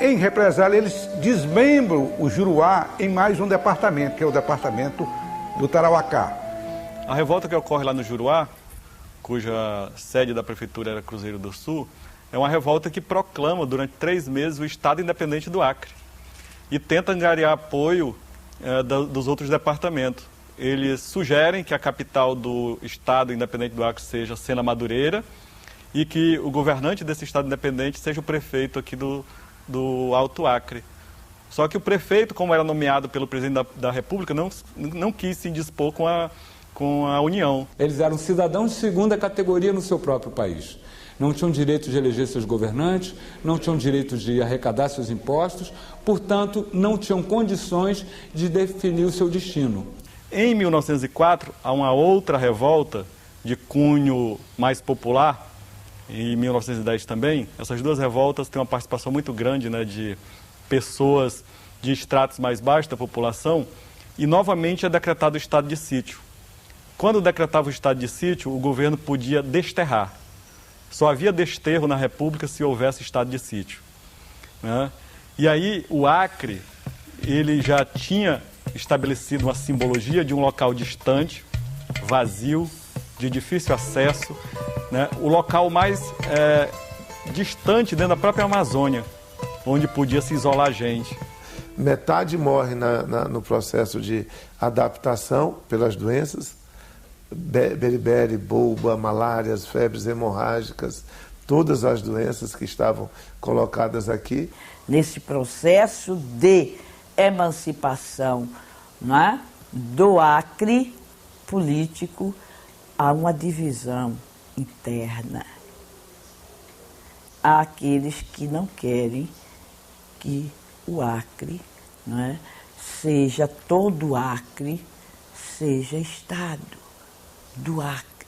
Em represália, eles desmembram o Juruá em mais um departamento, que é o departamento do Tarauacá. A revolta que ocorre lá no Juruá, cuja sede da prefeitura era Cruzeiro do Sul, é uma revolta que proclama durante 3 meses o Estado independente do Acre e tenta angariar apoio dos outros departamentos. Eles sugerem que a capital do Estado independente do Acre seja Sena Madureira e que o governante desse Estado independente seja o prefeito aqui do Alto Acre. Só que o prefeito, como era nomeado pelo presidente da República, não quis se indispor com a União. Eles eram cidadãos de segunda categoria no seu próprio país. Não tinham direito de eleger seus governantes, não tinham direito de arrecadar seus impostos, portanto, não tinham condições de definir o seu destino. Em 1904, há uma outra revolta de cunho mais popular, em 1910 também. Essas duas revoltas têm uma participação muito grande, né, de pessoas de estratos mais baixos da população, e novamente é decretado o estado de sítio. Quando decretava o estado de sítio, o governo podia desterrar. Só havia desterro na República se houvesse estado de sítio, né? E aí o Acre, ele já tinha estabelecido uma simbologia de um local distante, vazio, de difícil acesso, né? O local mais distante dentro da própria Amazônia, onde podia se isolar a gente. Metade morre no processo de adaptação pelas doenças, beriberi, bolba, malárias, febres hemorrágicas, todas as doenças que estavam colocadas aqui. Nesse processo de emancipação, não é, do Acre político, há uma divisão interna. Há aqueles que não querem que o Acre, não é, seja todo o Acre, seja Estado do Acre,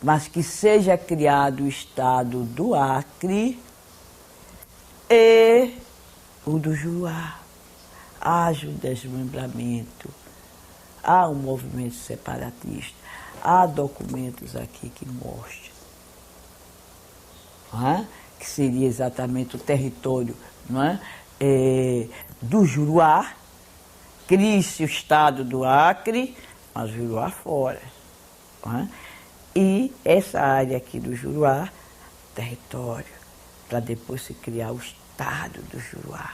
mas que seja criado o Estado do Acre e o do Juruá. Haja o desmembramento, há um movimento separatista, há documentos aqui que mostram, não é? Que seria exatamente o território, não é? Do Juruá, cria-se o Estado do Acre, mas o Juruá fora. Não é? E essa área aqui do Juruá, território, para depois se criar o Estado do Juruá.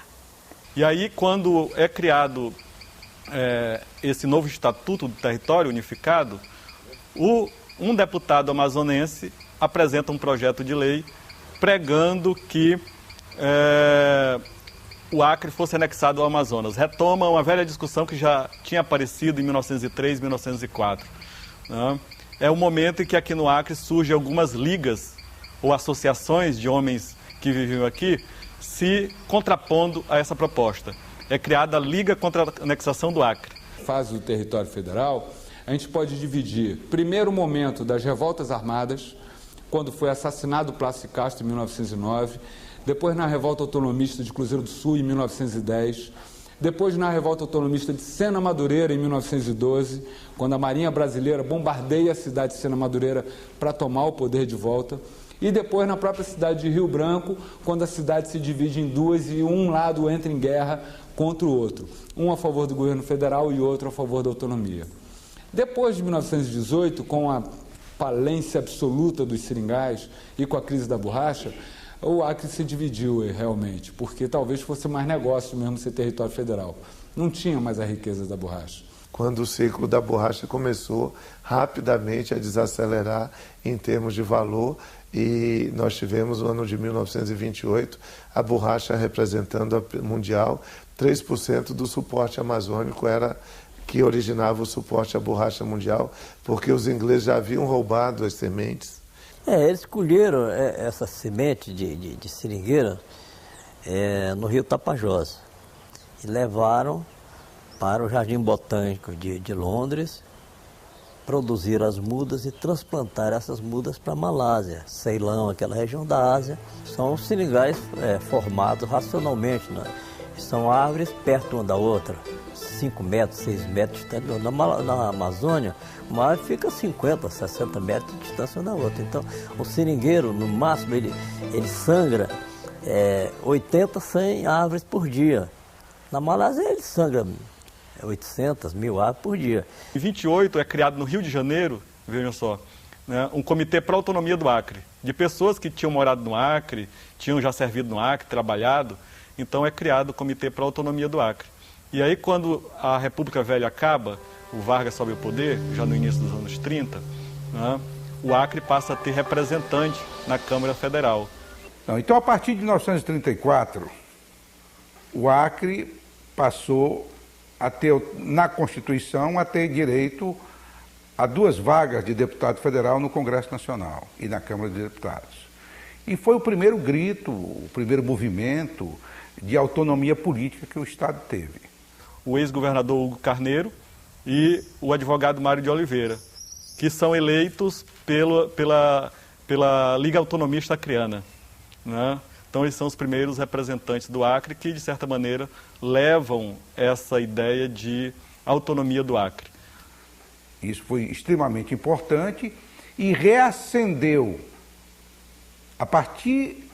E aí, quando é criado esse novo Estatuto do Território Unificado, um deputado amazonense apresenta um projeto de lei pregando que o Acre fosse anexado ao Amazonas. Retoma uma velha discussão que já tinha aparecido em 1903, 1904. Né? É o momento em que aqui no Acre surgem algumas ligas ou associações de homens que viviam aqui se contrapondo a essa proposta. É criada a Liga contra a Anexação do Acre. Na fase do território federal, a gente pode dividir, primeiro, o momento das revoltas armadas, quando foi assassinado Plácido Castro em 1909, depois na revolta autonomista de Cruzeiro do Sul em 1910, depois na revolta autonomista de Sena Madureira em 1912, quando a Marinha Brasileira bombardeia a cidade de Sena Madureira para tomar o poder de volta, e depois na própria cidade de Rio Branco, quando a cidade se divide em duas e um lado entra em guerra contra o outro, um a favor do governo federal e outro a favor da autonomia. Depois de 1918, com a falência absoluta dos seringais e com a crise da borracha, o Acre se dividiu realmente, porque talvez fosse mais negócio mesmo ser território federal. Não tinha mais a riqueza da borracha. Quando o ciclo da borracha começou rapidamente a desacelerar em termos de valor, e nós tivemos no ano de 1928 a borracha representando a mundial, 3% do suporte amazônico era que originava o suporte à borracha mundial, porque os ingleses já haviam roubado as sementes. Eles colheram essa semente de seringueira no rio Tapajós e levaram para o Jardim Botânico de Londres, produzir as mudas e transplantar essas mudas para a Malásia, Ceilão, aquela região da Ásia. São seringais formados racionalmente, né? São árvores perto uma da outra, 5 metros, 6 metros de distância. Na Amazônia, uma árvore fica 50, 60 metros de distância uma da outra. Então, o seringueiro, no máximo, ele sangra 80, 100 árvores por dia. Na Malásia ele sangra 800, 1000 árvores por dia. Em 28 é criado no Rio de Janeiro, vejam só, né, um comitê para a autonomia do Acre, de pessoas que tinham morado no Acre, tinham já servido no Acre, trabalhado, então é criado o comitê para a autonomia do Acre. E aí quando a República Velha acaba, o Vargas sobe ao poder, já no início dos anos 30, né, o Acre passa a ter representante na Câmara Federal. Então, a partir de 1934, o Acre passou a ter, na Constituição, a ter direito a 2 vagas de deputado federal no Congresso Nacional e na Câmara de Deputados. E foi o primeiro grito, o primeiro movimento de autonomia política que o Estado teve. O ex-governador Hugo Carneiro e o advogado Mário de Oliveira, que são eleitos pela Liga Autonomista Acreana, né? Então eles são os primeiros representantes do Acre que, de certa maneira, levam essa ideia de autonomia do Acre. Isso foi extremamente importante e reacendeu, a partir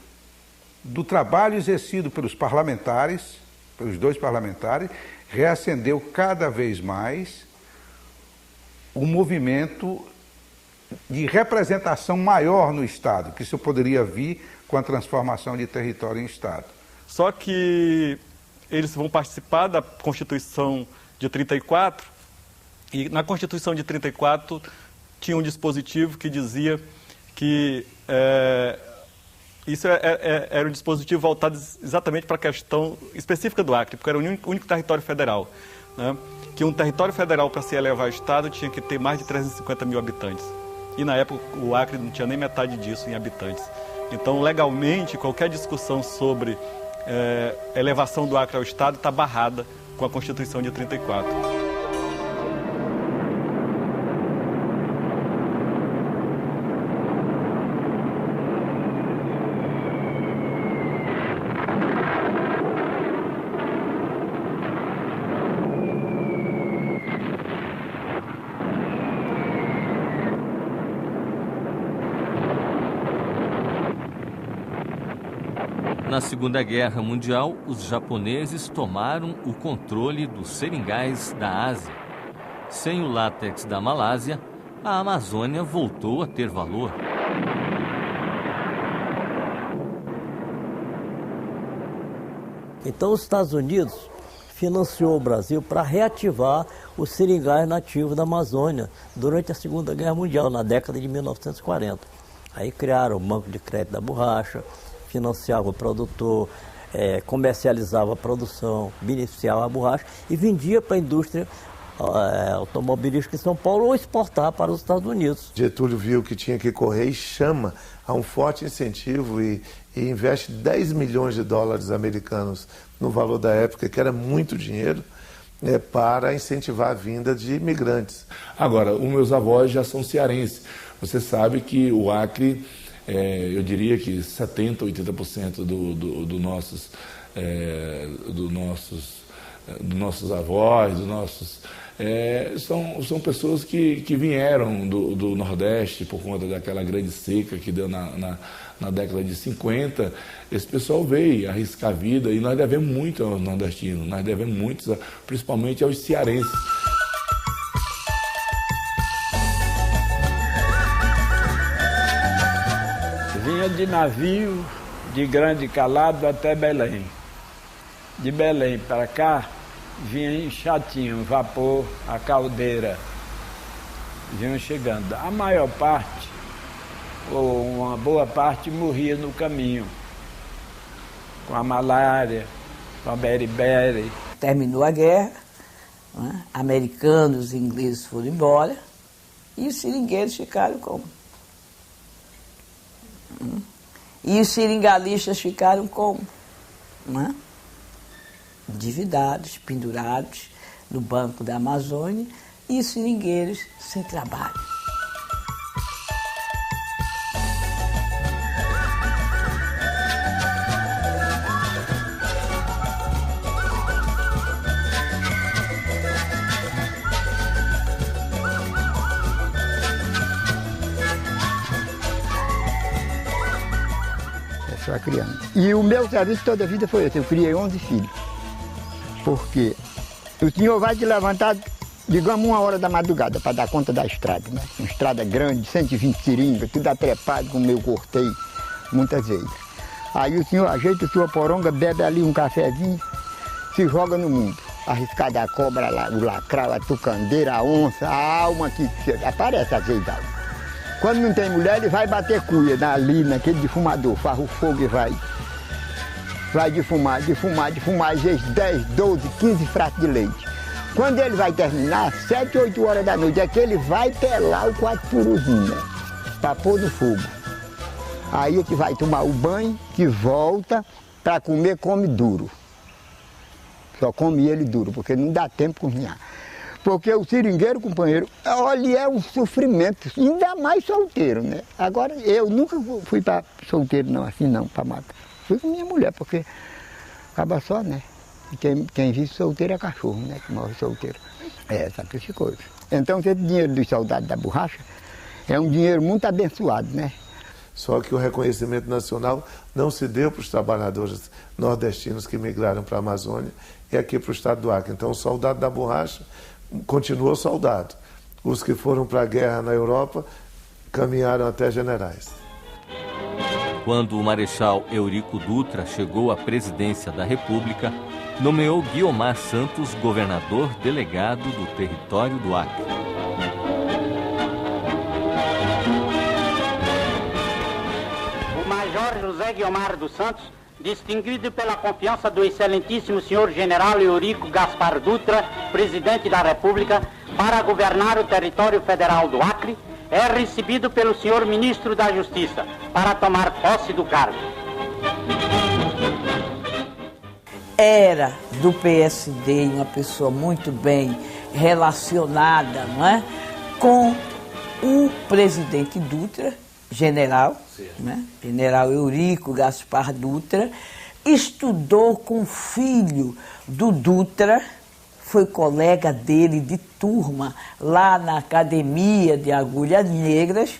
do trabalho exercido pelos parlamentares, pelos 2 parlamentares, reacendeu cada vez mais o movimento de representação maior no Estado, que isso poderia vir com a transformação de território em Estado. Só que eles vão participar da Constituição de 34, e na Constituição de 34 tinha um dispositivo que dizia que isso era um dispositivo voltado exatamente para a questão específica do Acre, porque era o único território federal, né? Que um território federal, para se elevar a Estado, tinha que ter mais de 350 mil habitantes. E na época o Acre não tinha nem metade disso em habitantes. Então, legalmente, qualquer discussão sobre elevação do Acre ao Estado está barrada com a Constituição de 34. Na Segunda Guerra Mundial, os japoneses tomaram o controle dos seringais da Ásia. Sem o látex da Malásia, a Amazônia voltou a ter valor. Então os Estados Unidos financiou o Brasil para reativar os seringais nativos da Amazônia durante a Segunda Guerra Mundial, na década de 1940. Aí criaram o Banco de Crédito da Borracha, financiava o produtor, comercializava a produção, beneficiava a borracha e vendia para a indústria automobilística em São Paulo ou exportar para os Estados Unidos. Getúlio viu que tinha que correr e chama a um forte incentivo e investe 10 milhões de dólares americanos no valor da época, que era muito dinheiro, para incentivar a vinda de imigrantes. Agora, os meus avós já são cearenses. Você sabe que o Acre, eu diria que 70%, 80% dos nossos avós, são pessoas que vieram do Nordeste por conta daquela grande seca que deu na década de 50. Esse pessoal veio arriscar a vida e nós devemos muito aos nordestinos, nós devemos muito, principalmente aos cearenses. Vinha de navio de grande calado até Belém. De Belém para cá, vinha em chatinho, vapor, a caldeira. Vinham chegando. A maior parte, ou uma boa parte, morria no caminho. Com a malária, com a beriberi. Terminou a guerra, né? Americanos e ingleses foram embora e os seringueiros ficaram como? E os seringalistas ficaram como? Né? Endividados, pendurados no banco da Amazônia e os seringueiros sem trabalho. criando. E o meu serviço toda a vida foi esse, eu criei 11 filhos. Porque o senhor vai te levantar, digamos, 1h da madrugada para dar conta da estrada, né? Uma estrada grande, 120 seringas, tudo atrepado, como eu cortei muitas vezes. Aí o senhor ajeita a sua poronga, bebe ali um cafezinho, se joga no mundo. Arriscada a cobra, o lacral, a tucandeira, a onça, a alma que aparece às vezes. Quando não tem mulher, ele vai bater cuia ali naquele defumador, farra o fogo e vai defumar, às vezes 10, 12, 15 pratos de leite. Quando ele vai terminar, 7, 8 horas da noite, é que ele vai pelar o 4 furuzinho, né? Para pôr no fogo. Aí é que vai tomar o banho, que volta, para comer, come duro. Só come ele duro, porque não dá tempo de cozinhar. Porque o seringueiro, companheiro, olha, é um sofrimento, ainda mais solteiro, né? Agora, eu nunca fui para solteiro, não, assim não, para matar. Fui com minha mulher, porque acaba só, né? Quem vive solteiro é cachorro, né? Que morre solteiro. Sacrificou. Então, esse dinheiro dos soldados da borracha é um dinheiro muito abençoado, né? Só que o reconhecimento nacional não se deu para os trabalhadores nordestinos que migraram para a Amazônia e aqui para o estado do Acre. Então, o soldado da borracha continuou soldado. Os que foram para a guerra na Europa caminharam até generais. Quando o Marechal Eurico Dutra chegou à presidência da República, nomeou Guiomar Santos governador delegado do território do Acre. O Major José Guiomar dos Santos, distinguido pela confiança do excelentíssimo senhor general Eurico Gaspar Dutra, presidente da República, para governar o território federal do Acre, é recebido pelo senhor ministro da Justiça para tomar posse do cargo. Era do PSD, uma pessoa muito bem relacionada, não é? Com o presidente Dutra, general, né? General Eurico Gaspar Dutra, estudou com o filho do Dutra, foi colega dele de turma lá na Academia de Agulhas Negras.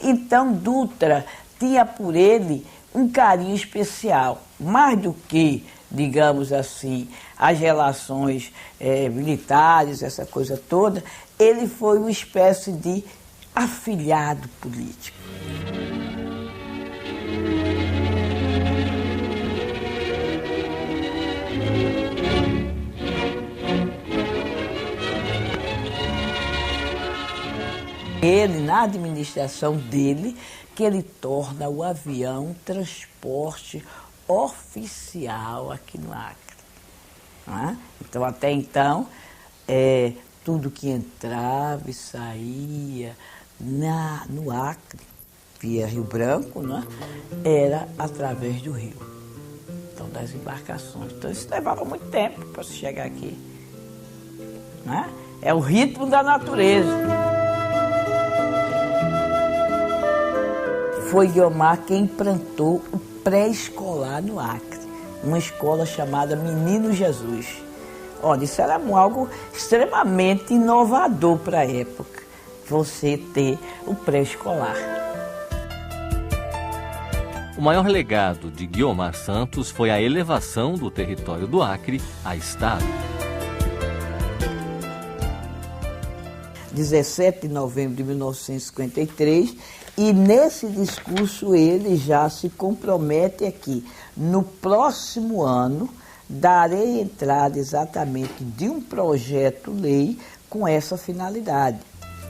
Então Dutra tinha por ele um carinho especial, mais do que, digamos assim, as relações militares, essa coisa toda. Ele foi uma espécie de afilhado político. Ele, na administração dele, que ele torna o avião transporte oficial aqui no Acre. Não é? Então, até então, tudo que entrava e saía no Acre, via Rio Branco, não é? Era através do rio, então das embarcações. Então isso levava muito tempo para se chegar aqui. Não é? É o ritmo da natureza. Foi Guiomar quem implantou o pré-escolar no Acre, uma escola chamada Menino Jesus. Olha, isso era algo extremamente inovador para a época, você ter o pré-escolar. O maior legado de Guiomar Santos foi a elevação do território do Acre a Estado. 17 de novembro de 1953, e nesse discurso ele já se compromete aqui. No próximo ano, darei entrada exatamente de um projeto-lei com essa finalidade.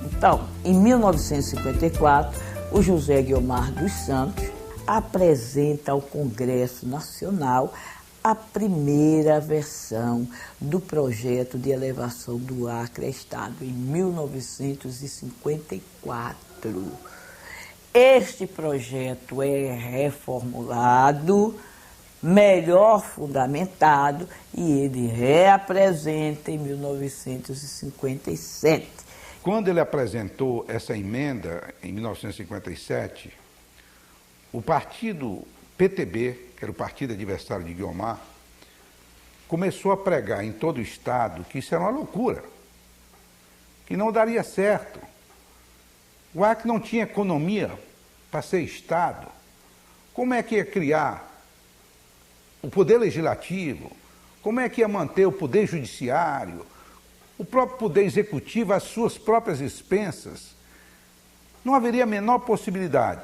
Então, em 1954, o José Guiomar dos Santos apresenta ao Congresso Nacional a primeira versão do projeto de elevação do Acre a Estado, em 1954. Este projeto é reformulado, melhor fundamentado, e ele reapresenta em 1957. Quando ele apresentou essa emenda, em 1957, o partido PTB, que era o partido adversário de Guiomar, começou a pregar em todo o estado que isso era uma loucura, que não daria certo. O Acre não tinha economia para ser estado. Como é que ia criar o poder legislativo, como é que ia manter o poder judiciário, o próprio poder executivo às suas próprias expensas? Não haveria a menor possibilidade.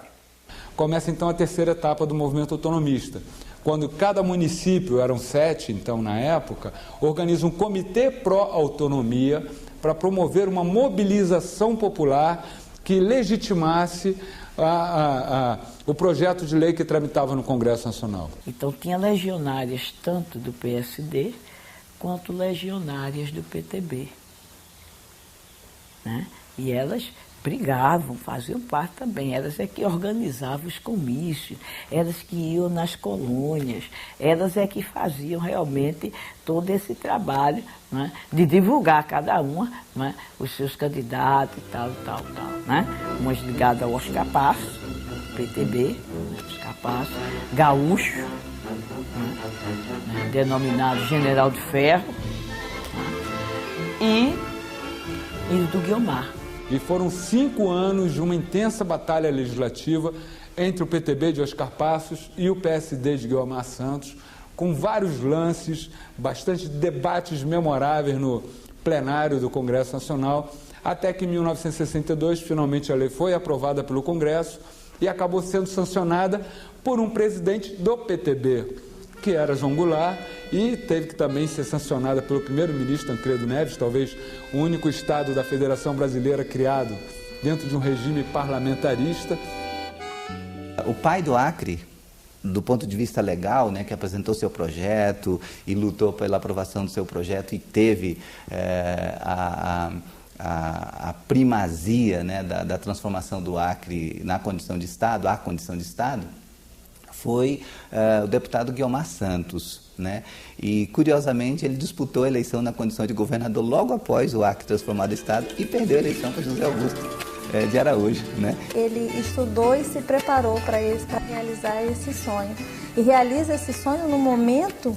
Começa então a terceira etapa do movimento autonomista, quando cada município, eram 7 então na época, organiza um comitê pró-autonomia para promover uma mobilização popular que legitimasse o projeto de lei que tramitava no Congresso Nacional. Então tinha legionárias tanto do PSD quanto legionárias do PTB, né? E elas brigavam, faziam parte também, elas é que organizavam os comícios, elas que iam nas colônias, elas é que faziam realmente todo esse trabalho, né, de divulgar cada uma, né, os seus candidatos e tal, né? Umas ligadas ao Oscar Passo, PTB, Oscar Passo, Gaúcho, né, denominado General de Ferro, né, e do Guiomar. E foram 5 anos de uma intensa batalha legislativa entre o PTB de Oscar Passos e o PSD de Guiomar Santos, com vários lances, bastante debates memoráveis no plenário do Congresso Nacional, até que em 1962, finalmente a lei foi aprovada pelo Congresso e acabou sendo sancionada por um presidente do PTB, que era João Goulart, e teve que também ser sancionada pelo primeiro-ministro Tancredo Neves, talvez o único estado da Federação Brasileira criado dentro de um regime parlamentarista. O pai do Acre, do ponto de vista legal, né, que apresentou seu projeto e lutou pela aprovação do seu projeto e teve a primazia, né, da transformação do Acre na condição de Estado, à condição de Estado, foi o deputado Guiomar Santos, né? E, curiosamente, ele disputou a eleição na condição de governador logo após o Acre transformado em Estado e perdeu a eleição para José Augusto de Araújo, né? Ele estudou e se preparou para realizar esse sonho. E realiza esse sonho no momento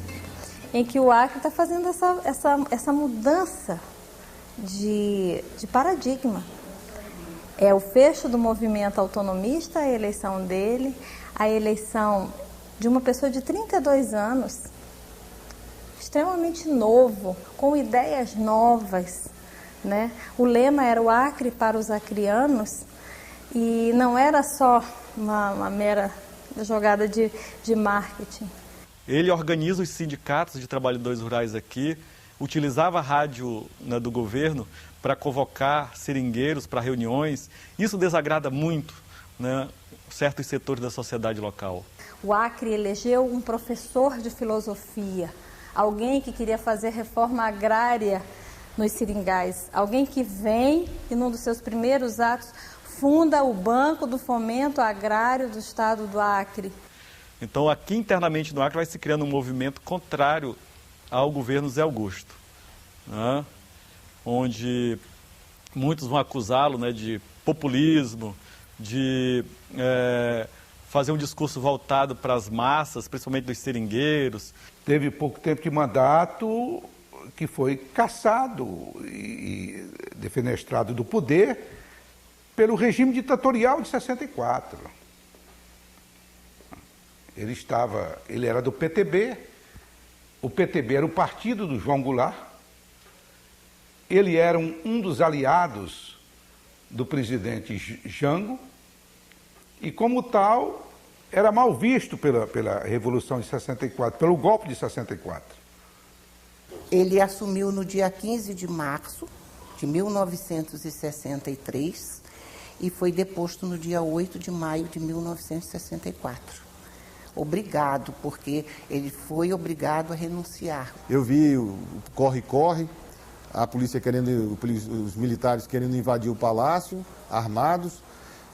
em que o Acre está fazendo essa mudança de paradigma. É o fecho do movimento autonomista, a eleição dele, a eleição de uma pessoa de 32 anos, extremamente novo, com ideias novas, né? O lema era o Acre para os acreanos e não era só uma mera jogada de marketing. Ele organiza os sindicatos de trabalhadores rurais aqui, utilizava a rádio, né, do governo para convocar seringueiros para reuniões. Isso desagrada muito, né, certos setores da sociedade local. O Acre elegeu um professor de filosofia, alguém que queria fazer reforma agrária nos seringais, alguém que vem e num dos seus primeiros atos funda o Banco do Fomento Agrário do Estado do Acre. Então aqui internamente no Acre vai se criando um movimento contrário ao governo Zé Augusto, né, onde muitos vão acusá-lo, né, de populismo, de fazer um discurso voltado para as massas, principalmente dos seringueiros. Teve pouco tempo de mandato que foi cassado e defenestrado do poder pelo regime ditatorial de 64. Ele era do PTB, o PTB era o partido do João Goulart, ele era um dos aliados do presidente Jango, e como tal, era mal visto pela Revolução de 64, pelo golpe de 64. Ele assumiu no dia 15 de março de 1963 e foi deposto no dia 8 de maio de 1964. Obrigado, porque ele foi obrigado a renunciar. Eu vi o corre-corre, a polícia os militares querendo invadir o palácio, armados,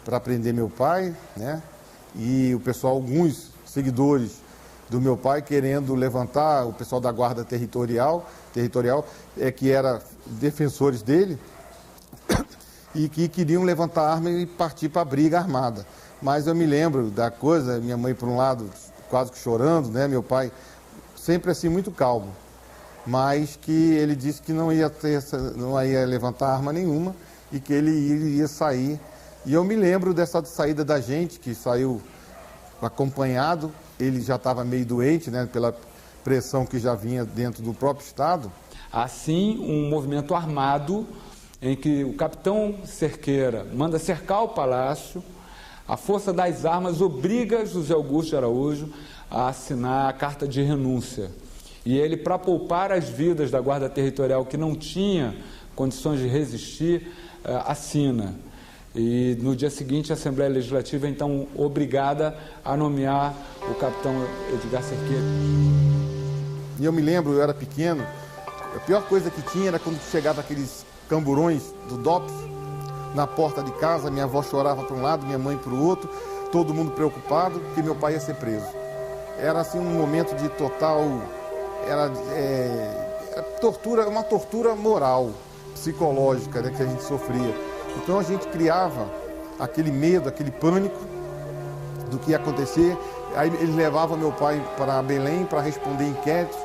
para prender meu pai, né? E o pessoal, alguns seguidores do meu pai querendo levantar, o pessoal da guarda territorial que era defensores dele e que queriam levantar arma e partir para a briga armada. Mas eu me lembro da coisa, minha mãe por um lado quase que chorando, né? Meu pai sempre assim muito calmo, mas que ele disse que não ia levantar arma nenhuma e que ele ia sair. E eu me lembro dessa saída da gente, que saiu acompanhado ele já estava meio doente, né, pela pressão que já vinha dentro do próprio Estado. Assim, um movimento armado em que o capitão Cerqueira manda cercar o palácio, a força das armas obriga José Augusto de Araújo a assinar a carta de renúncia. E ele, para poupar as vidas da Guarda Territorial, que não tinha condições de resistir, assina. E no dia seguinte a Assembleia Legislativa, então, obrigada a nomear o capitão Edgar Cerqueira. E eu me lembro, eu era pequeno, a pior coisa que tinha era quando chegava aqueles camburões do DOPS na porta de casa, minha avó chorava para um lado, minha mãe para o outro, todo mundo preocupado que meu pai ia ser preso. Era assim um momento de total, tortura, uma tortura moral, psicológica, né, que a gente sofria. Então a gente criava aquele medo, aquele pânico do que ia acontecer. Aí eles levavam meu pai para Belém para responder inquéritos.